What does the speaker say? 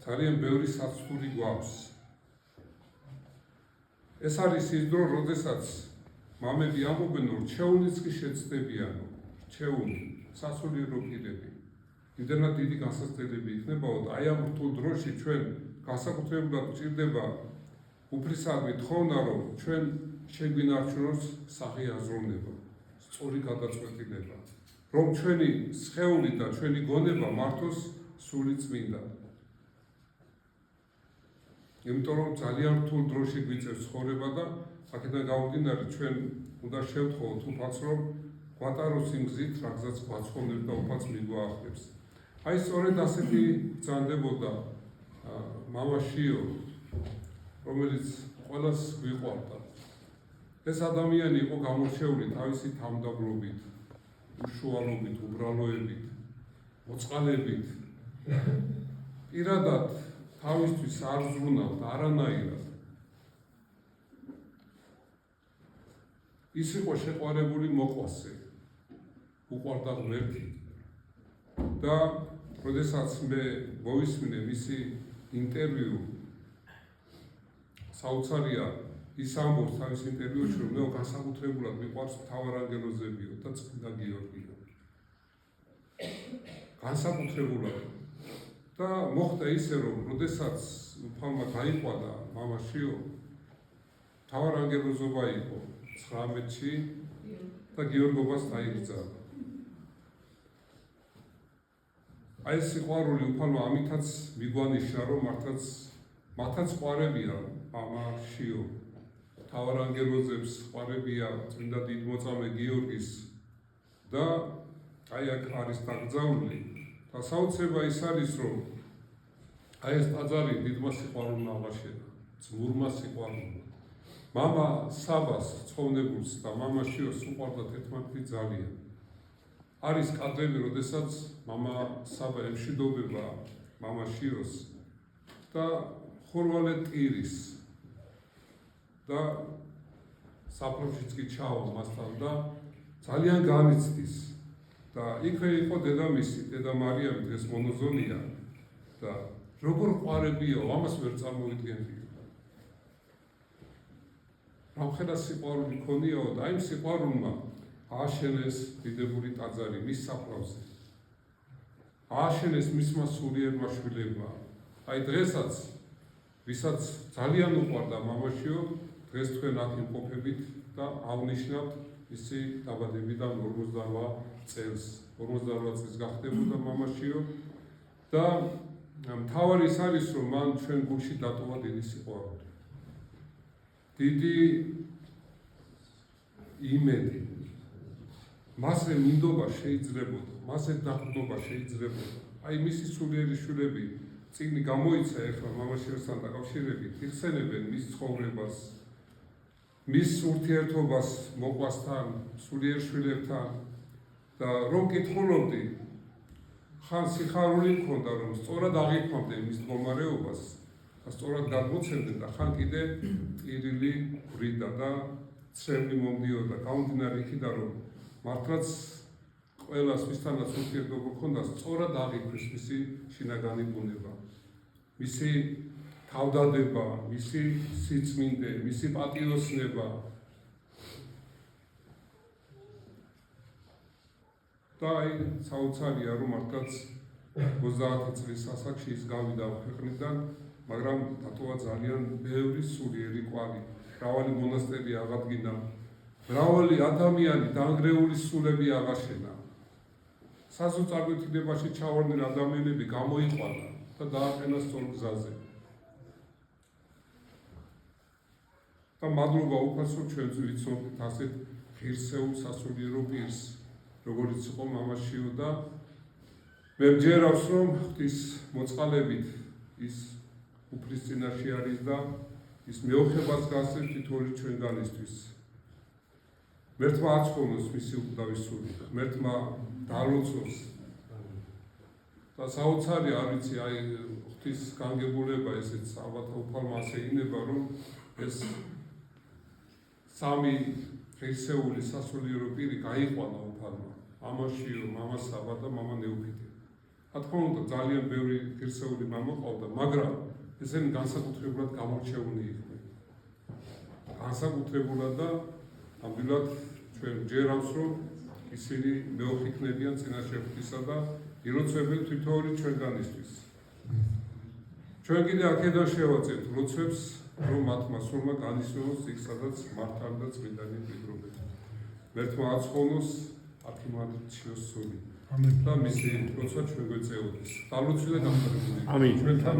ძალიან ბევრი საცდური გვაქვს. ეს არის ის დრო, როდესაც მამები ამბობენ, რომ რჩეულიც კი შეცდებიანო, რჩეული, სასულიერო პირები. იმდენად დიდი განსაცდელები იქნებაოდ, აი ამ რთულ დროში ჩვენ განსაკუთრებულად გვჭირდება უფლისადმი თხოვნა, რომ ჩვენ შეგვინარჩუნოს სახე აზროვნება, სწორი გადაწყვეტილება, რომ ჩვენი სხეული და ჩვენი გონება მართოს სული წმინდა. იმიტომ რომ ძალიან რთულ დროში გვიწევს ცხოვრება და აქედან გამომდინარე ჩვენ უნდა შევთხოვოთ უფალს, რომ გვატაროს იმ გზით, რაგზაც გვაცხოვნებს და უფალს მიგვაახლებს. აი სწორედ ასეთი ბრძანდებოდა მამაშიო, რომელიც ყველას გვიყვარდა. ეს ადამიანი იყო გამორჩეული თავისი თავმდაბლობით, უშუალობით, უბრალოებით, მოწყალებით. პირადად თავისთვის არ ზრუნავდა არანაირად. ის იყო შეყვარებული მოყვასე, უყვარდა ღმერთი. და როდესაც მე მოვისმინე მისი ინტერვიუ, საოცარია ის ამბობს თავის ინტერვიუში, რომ მე განსაკუთრებულად მიყვარს მთავარანგელოზებიო და წმინდა გიორგიო. განსაკუთრებულად. და მოხდა ისე, რომ როდესაც უფალმა გაიყვანა მამაშიო, მთავარანგელოზობა იყო 19-ში და გიორგობას დაიკრძალა. აი ეს სიყვარული უფალმა ამითაც მიგვანიშნა, რომ მართაც ყვარებია მამაშიო, მთავარანგელოზებს ყვარებია წმინდა დიდმოწამე გიორგის და აი აქ არის დაკრძალული. და საოცრება ის არის, რომ აი ეს ტაძარი დიდმა სიყვარულმა აღაშენა, ძმურმა სიყვარულმა. მამა საბას ცხოვნებულს და მამაშიოს უყვარდათ ერთმანეთი ძალიან. არის კადრები, როდესაც მამა საბა ემშვიდობება მამაშიოს და ხორვალე ტირის და საფრთხეშიც კი ჩავა მასთან და ძალიან განიცდის. და იქვე იყო დედამისი, დედა მარიამი, დღეს მონოზონია და როგორ ყვარებიო, ამას ვერ წარმოვიდგენიო. რამხელა სიყვარული ქონიაო და აი სიყვარულმა ააშენეს დიდებული ტაძარი მის საფლავზე. ააშენეს მისმა სულიერმა შვილებმა. აი დღესაც, ვისაც ძალიან უყვარდა მამაშიო, დღეს თქვენ აქ იმყოფებით და აღნიშნავთ მისი დაბადებიდან 48 წელს, 48 წელს გახდებოდა მამაშიო და მთავარი ის არის, რომ მან ჩვენ გულში დატოვა დიდი სიყვარული. დიდი იმედი. მასზე მინდობა შეიძლებოდა, მასზე დაყრდნობა შეიძლებოდა. აი მისი სულიერი შვილები წიგნი გამოიცა ახლა მამაშიოსთან დაკავშირებით, იხსენებენ მის ცხოვრებას, მის ურთიერთობას მოყვასთან, სულიერ შვილებთან და რომ კითხულობდი, ხან სიხარული მქონდა, რომ სწორად აღიქვამდნენ მის მდგომარეობას და სწორად გადმოცემდნენ და ხან კიდე ტირილი ვრიდა და ცრემლი მომდიოდა. გამომდინარე იქიდან, რომ მართლაც ყველას ვისთანაც ურთიერთობა ჰქონდა, სწორად აღიქვეს მისი შინაგანი ბუნება, მისი თავდადება, მისი სიწმინდე, მისი პატიოსნება. და აი საოცარია, რომ მართლაც 30 წლის ასაკში ის გავიდა ქვეყნიდან, მაგრამ დატოვა ძალიან ბევრი სულიერი კვალი. მრავალი მონასტერი აღადგინა, მრავალი ადამიანი დაანგრეული სულები აღაშენა. საზოწარკვეთილებაში ჩავარდნილ ადამიანები გამოიყვანა და დააყენა სწორ გზაზე. და მადლობა უფალს, რომ ჩვენც ვიცნობთ ასეთ ღირსეულ სასულიერო პირს, როგორც იყო მამაშიო და მე მჯერავს, რომ ღვთის მოწყალებით ის უფლის წინაშე არის და ის მეოხებას გასცემს თითოეული ჩვენგანისთვის. ღმერთმა აცხოვნოს მისი უკვდავი სული, ღმერთმა დალოცოს და საოცარი არ ვიცი, აი ღვთის განგებულება ესეც ალბათ უფალმა ასე ინება, რომ ეს სამი ღირსეული სასულიერო პირი გაიყვანა უფალმა, მამაშიო, მამა საბა და მამა ნეოფიტე. რა თქმა უნდა ძალიან ბევრი ღირსეული მომყავდა, მაგრამ ესენი განსაკუთრებულად გამორჩეული იყვნენ. განსაკუთრებულად და ნამდვილად ჩვენ ჯერავს რომ ისინი მეოხიქნებიან წინაშე ღვთისა და ილოცებენ თითოეული ჩვენგანისთვის. ჩვენ კიდე აქედან შევაწევთ ლოცვებს, რომ მათმა სულმა განისვენოს იქ, სადაც მართალი და წმინდანი მდიდრობენ. მერთმა აცხოვნოს აქიმანჩიოს სული. და მისი როცა ჩვენ გვეწეოდეს. დალოცვი და გამხდარებული. ამინ. ჩვენთან